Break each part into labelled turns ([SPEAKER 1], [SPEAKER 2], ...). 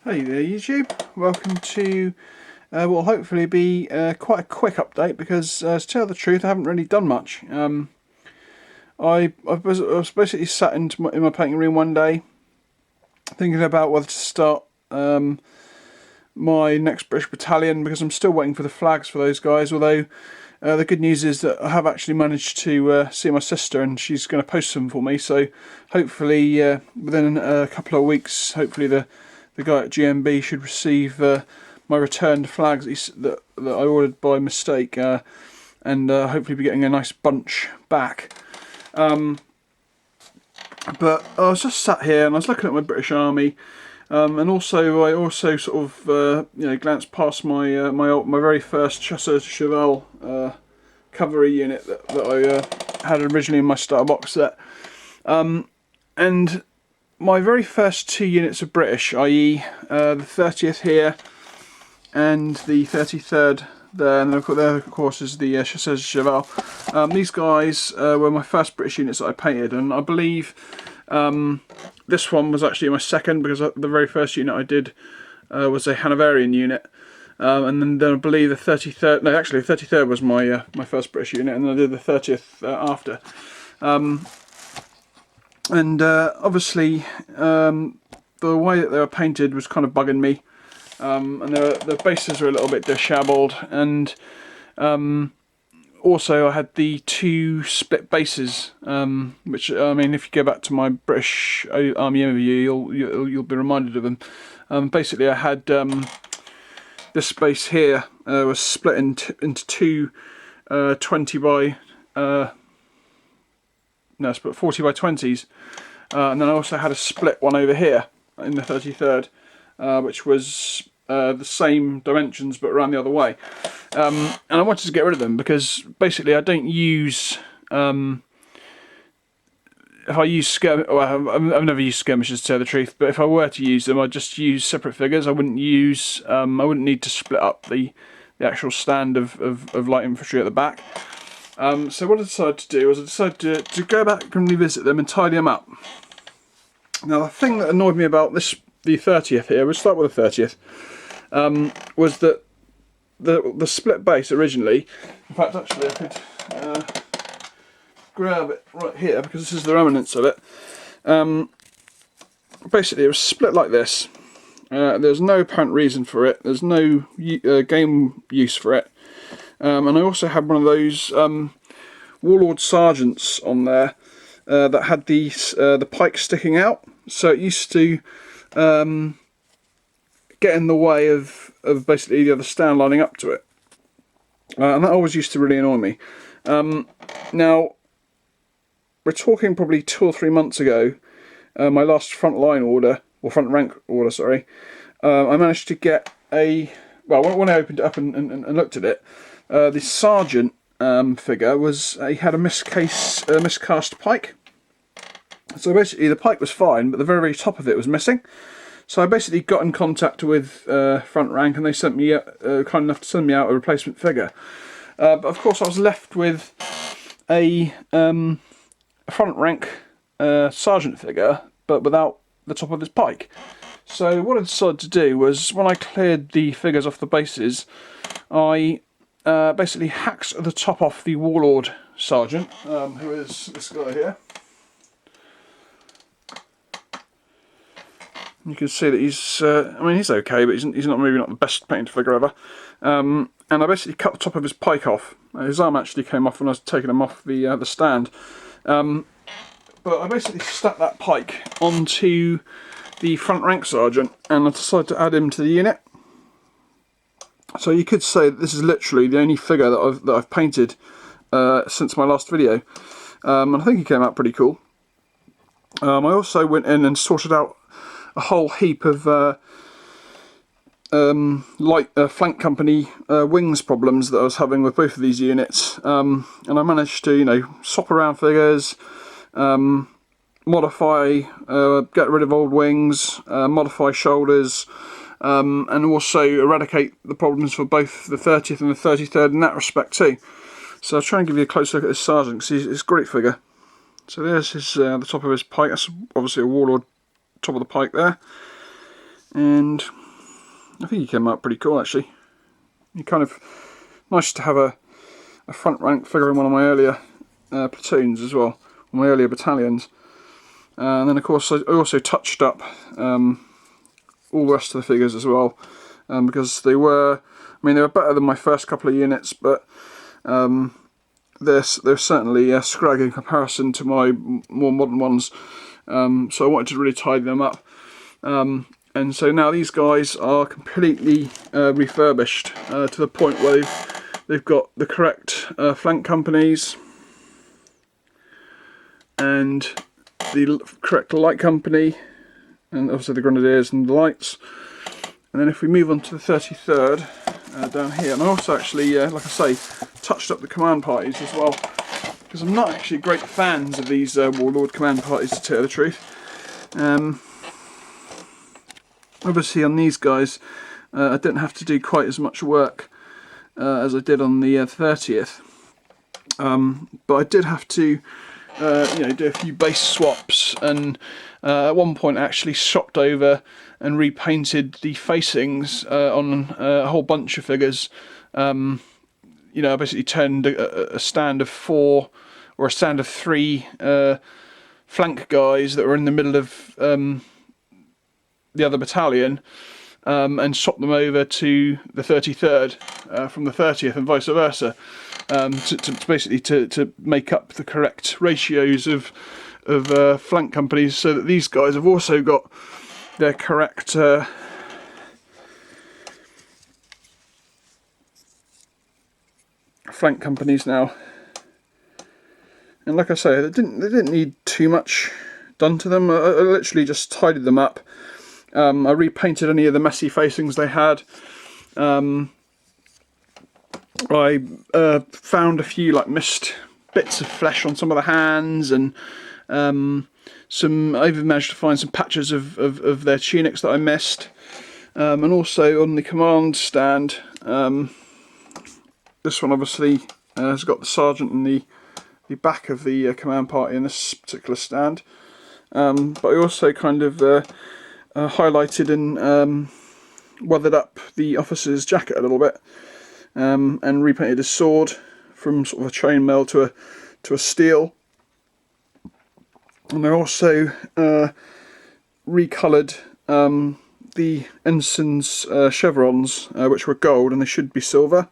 [SPEAKER 1] Hey there YouTube, welcome to what will hopefully be quite a quick update because to tell the truth I haven't really done much. I was basically sat in my painting room one day thinking about whether to start my next British battalion because I'm still waiting for the flags for those guys, although the good news is that I have actually managed to see my sister and she's going to post them for me, so hopefully within a couple of weeks, hopefully the guy at GMB should receive my returned flags that I ordered by mistake, and hopefully be getting a nice bunch back. But I was just sat here and I was looking at my British Army, and also I sort of glanced past my my very first Chasseurs de Cheval cavalry unit that I had originally in my starter box set, and my very first two units of British, i.e. The 30th here and the 33rd there, and there of course is the Chasseurs de Cheval. These guys were my first British units that I painted, and I believe this one was actually my second, because the very first unit I did was a Hanoverian unit, and then I believe the 33rd, no actually the 33rd was my my first British unit, and then I did the 30th after. And obviously the way that they were painted was kind of bugging me, and the bases were a little bit disheveled, and also I had the two split bases, which I mean, if you go back to my British Army overview, you'll be reminded of them. Basically, I had this base here was split into two 20 by no, split 40 by 20s, and then I also had a split one over here in the 33rd, which was the same dimensions but around the other way, and I wanted to get rid of them because basically I don't use if I use I've never used skirmishers, to tell the truth, but if I were to use them I'd just use separate figures. I wouldn't use I wouldn't need to split up the actual stand of light infantry at the back. So what I decided to do was I decided to go back and revisit them and tidy them up. Now the thing that annoyed me about the 30th here, we'll start with the 30th, was that the split base originally, in fact actually I could grab it right here because this is the remnants of it. Basically it was split like this. There's no apparent reason for it, there's no game use for it. And I also had one of those Warlord Sergeants on there that had the pike sticking out, so it used to get in the way of basically the other stand lining up to it, and that always used to really annoy me. Now we're talking probably 2 or 3 months ago, my last front line order, or front rank order, sorry, I managed to get when I opened it up and looked at it, the sergeant figure he had a miscast pike. So basically the pike was fine, but the very, very top of it was missing. So I basically got in contact with front rank, and they sent me kind enough to send me out a replacement figure. But of course I was left with a front rank sergeant figure, but without the top of his pike. So what I decided to do was, when I cleared the figures off the bases, I basically hacked the top off the Warlord Sergeant, who is this guy here. You can see that he's, I mean, he's okay, but he's not maybe not the best painted figure ever. And I basically cut the top of his pike off. His arm actually came off when I was taking him off the stand. But I basically stuck that pike onto the front rank sergeant, and I decided to add him to the unit. So you could say that this is literally the only figure that I've painted since my last video, and I think he came out pretty cool. I also went in and sorted out a whole heap of flank company wings problems that I was having with both of these units, and I managed to swap around figures, modify, get rid of old wings, modify shoulders, and also eradicate the problems for both the 30th and the 33rd in that respect too. So I'll try and give you a close look at this sergeant, because he's a great figure. So there's his the top of his pike. That's obviously a Warlord top of the pike there. and I think he came out pretty cool actually. He kind of nice to have a front rank figure in one of my earlier platoons as well, my earlier battalions. And then of course I also touched up all the rest of the figures as well, because they were better than my first couple of units, but they're certainly scrag in comparison to my more modern ones. So I wanted to really tidy them up. And so now these guys are completely refurbished to the point where they've got the correct flank companies and the correct light company, and obviously the grenadiers and the lights. And then if we move on to the 33rd down here, and I also actually, like I say, touched up the command parties as well, because I'm not actually great fans of these Warlord command parties, to tell the truth. Obviously on these guys I didn't have to do quite as much work as I did on the 30th, but I did have to do a few base swaps, and at one point I actually swapped over and repainted the facings on a whole bunch of figures. I basically turned a stand of 4 or a stand of 3 flank guys that were in the middle of the other battalion, and swap them over to the 33rd from the 30th, and vice versa, to basically to make up the correct ratios of flank companies, so that these guys have also got their correct flank companies now. And like I say, they didn't need too much done to them. I literally just tidied them up. I repainted any of the messy facings they had. I found a few missed bits of flesh on some of the hands, and I even managed to find some patches of their tunics that I missed. And also on the command stand, this one obviously has got the sergeant in the back of the command party in this particular stand. But I also kind of highlighted and weathered up the officer's jacket a little bit, and repainted his sword from sort of a chainmail to a steel. And I also recoloured the ensign's chevrons, which were gold, and they should be silver.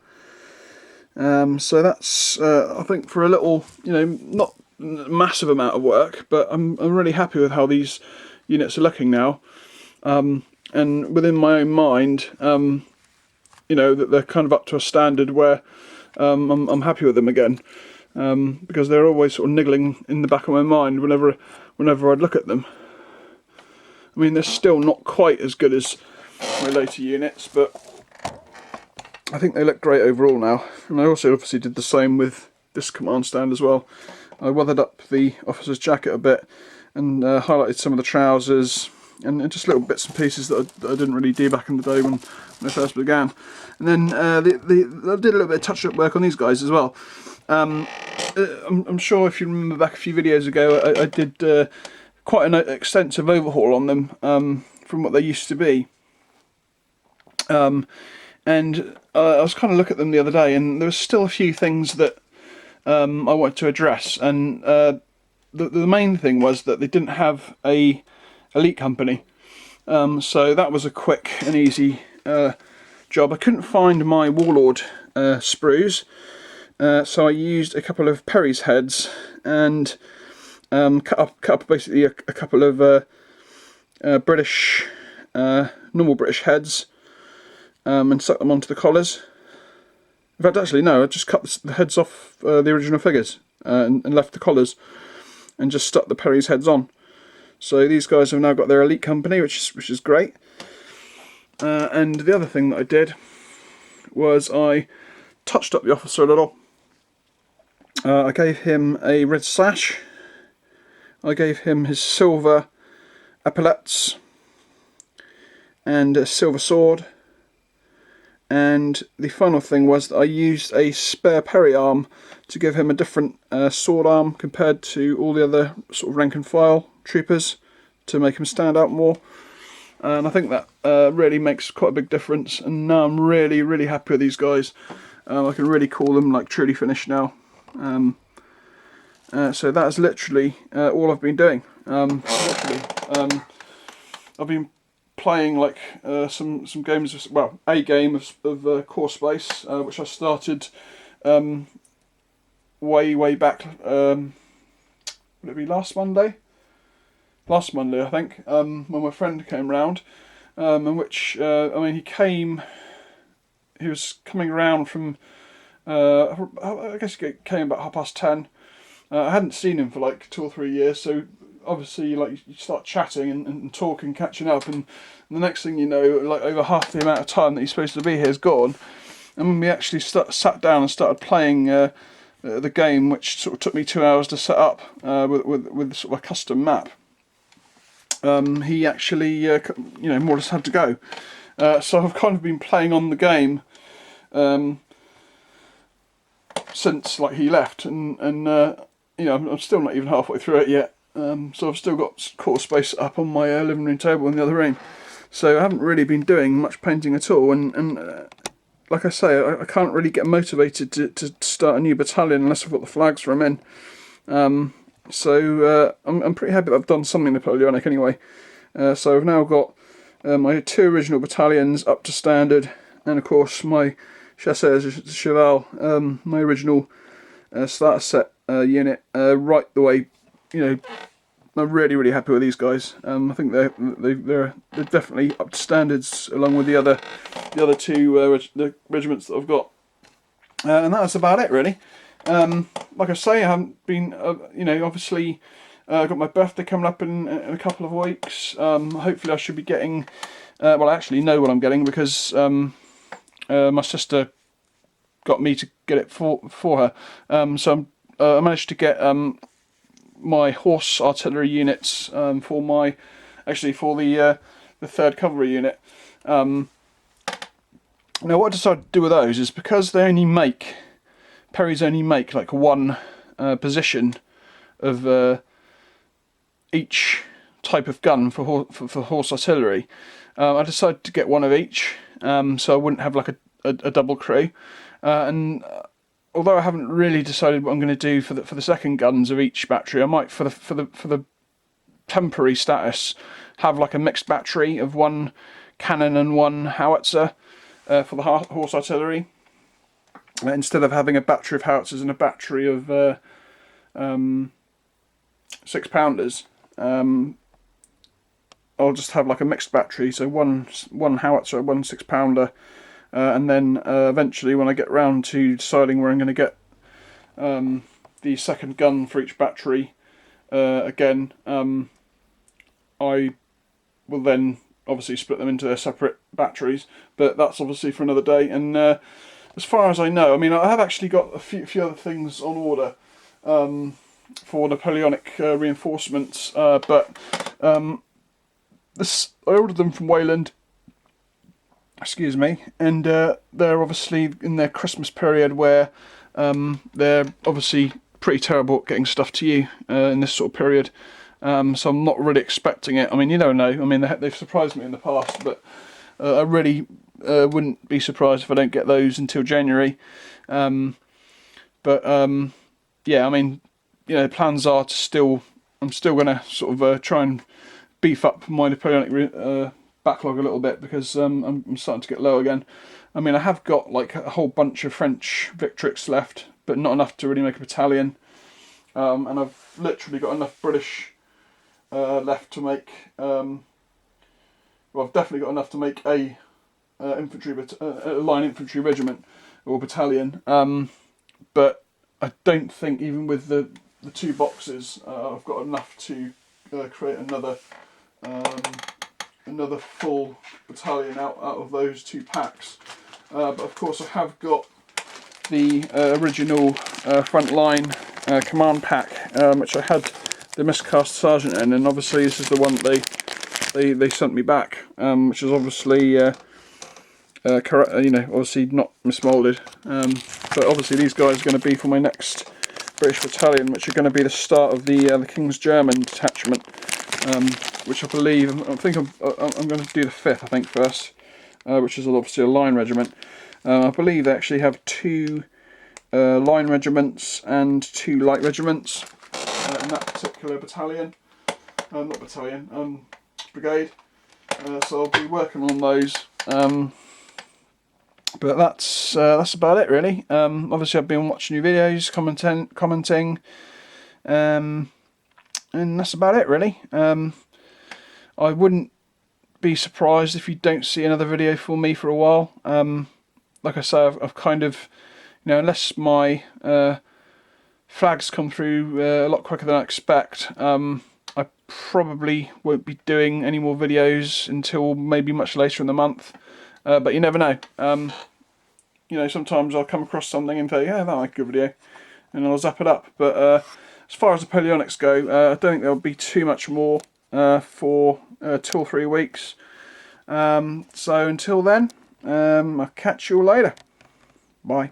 [SPEAKER 1] So that's I think, for a little, not massive amount of work, but I'm really happy with how these units are looking now. And within my own mind, that they're kind of up to a standard where I'm happy with them again, because they're always sort of niggling in the back of my mind whenever I'd look at them. I mean, they're still not quite as good as my later units, but I think they look great overall now. And I also obviously did the same with this command stand as well. I weathered up the officer's jacket a bit, and highlighted some of the trousers, and just little bits and pieces that I didn't really do back in the day when I first began. And then I did a little bit of touch-up work on these guys as well. I'm sure if you remember back a few videos ago, I did quite an extensive overhaul on them from what they used to be. And I was kind of looking at them the other day, and there was still a few things that I wanted to address. And the main thing was that they didn't have a elite company, so that was a quick and easy job. I couldn't find my Warlord sprues, so I used a couple of Perry's heads and cut up basically a couple of British normal British heads, and stuck them onto the collars. In fact, actually no, I just cut the heads off the original figures and left the collars, and just stuck the Perry's heads on. So these guys have now got their elite company, which is great. And the other thing that I did was I touched up the officer a little. I gave him a red sash. I gave him his silver epaulettes and a silver sword. And the final thing was that I used a spare Perry arm to give him a different sword arm compared to all the other sort of rank and file troopers, to make him stand out more. and I think that really makes quite a big difference. And now I'm really happy with these guys. I can really call them like truly finished now. So that is literally all I've been doing. I've been playing like some games, well, a game of Core Space, which I started way back. Would it be last Monday? Last Monday, I think, when my friend came round, in which I mean he was coming around from I guess he came about 10:30. I hadn't seen him for like 2 or 3 years, so obviously like you start chatting and talking, catching up, and the next thing you know, like over half the amount of time that he's supposed to be here is gone. And when we actually sat down and started playing the game, which sort of took me 2 hours to set up with sort of a custom map, he actually more or less had to go. So I've kind of been playing on the game since like he left, and I'm still not even halfway through it yet. So I've still got Core Space up on my living room table in the other room. So I haven't really been doing much painting at all, and like I say, I can't really get motivated to start a new battalion unless I've got the flags from in. So I'm pretty happy that I've done something Napoleonic anyway. So I've now got my 2 original battalions up to standard, and of course my Chasseurs de Cheval, my original starter set unit, right the way. I'm really happy with these guys. I think they're definitely up to standards, along with the other 2 the regiments that I've got. And that's about it really. Like I say, I haven't been, obviously I've got my birthday coming up in a couple of weeks. Hopefully I should be getting, well I actually know what I'm getting, because my sister got me to get it for her. So I managed to get my horse artillery units for the 3rd cavalry unit. Now what I decided to do with those is, because they only make, Perry's only make like one position of each type of gun for horse artillery, I decided to get one of each, so I wouldn't have like a double crew. And although I haven't really decided what I'm going to do for the second guns of each battery, I might for the temporary status have like a mixed battery of 1 cannon and 1 howitzer for the horse artillery, instead of having a battery of howitzers and a battery of 6-pounders. I'll just have like a mixed battery, so one howitzer, 1 6-pounder. And then eventually, when I get round to deciding where I'm going to get the second gun for each battery, again, I will then obviously split them into their separate batteries. But that's obviously for another day. And as far as I know, I mean, I have actually got a few other things on order for Napoleonic reinforcements, but I ordered them from Wayland. Excuse me, and they're obviously in their Christmas period, where they're obviously pretty terrible at getting stuff to you in this sort of period. So I'm not really expecting it. I mean, you don't know. I mean, they've surprised me in the past, but I really wouldn't be surprised if I don't get those until January. But yeah, I mean, plans are to I'm still going to sort of try and beef up my Napoleonic backlog a little bit, because I'm starting to get low again. I mean, I have got like a whole bunch of French Victrix left, but not enough to really make a battalion. And I've literally got enough British left to make. Well, I've definitely got enough to make a line infantry regiment or battalion. But I don't think, even with the 2 boxes, I've got enough to create another full battalion out of those 2 packs. But of course I have got the original front line command pack, which I had the miscast sergeant in, and obviously this is the one they sent me back, which is obviously correct, obviously not mismoulded. But obviously these guys are going to be for my next British battalion, which are going to be the start of the King's German detachment. which I believe, I think I'm going to do the 5th, I think, first, which is obviously a line regiment. I believe they actually have 2 line regiments and 2 light regiments in that particular battalion. Not battalion, brigade. So I'll be working on those. But that's about it, really. Obviously, I've been watching your videos, commenting, and that's about it, really. I wouldn't be surprised if you don't see another video from me for a while. Like I say, I've kind of, unless my flags come through a lot quicker than I expect, I probably won't be doing any more videos until maybe much later in the month. But you never know. Sometimes I'll come across something and think, yeah, that's a good video, and I'll zap it up. But as far as the Napoleonics go, I don't think there'll be too much more for 2 or 3 weeks. So until then, I'll catch you all later. Bye.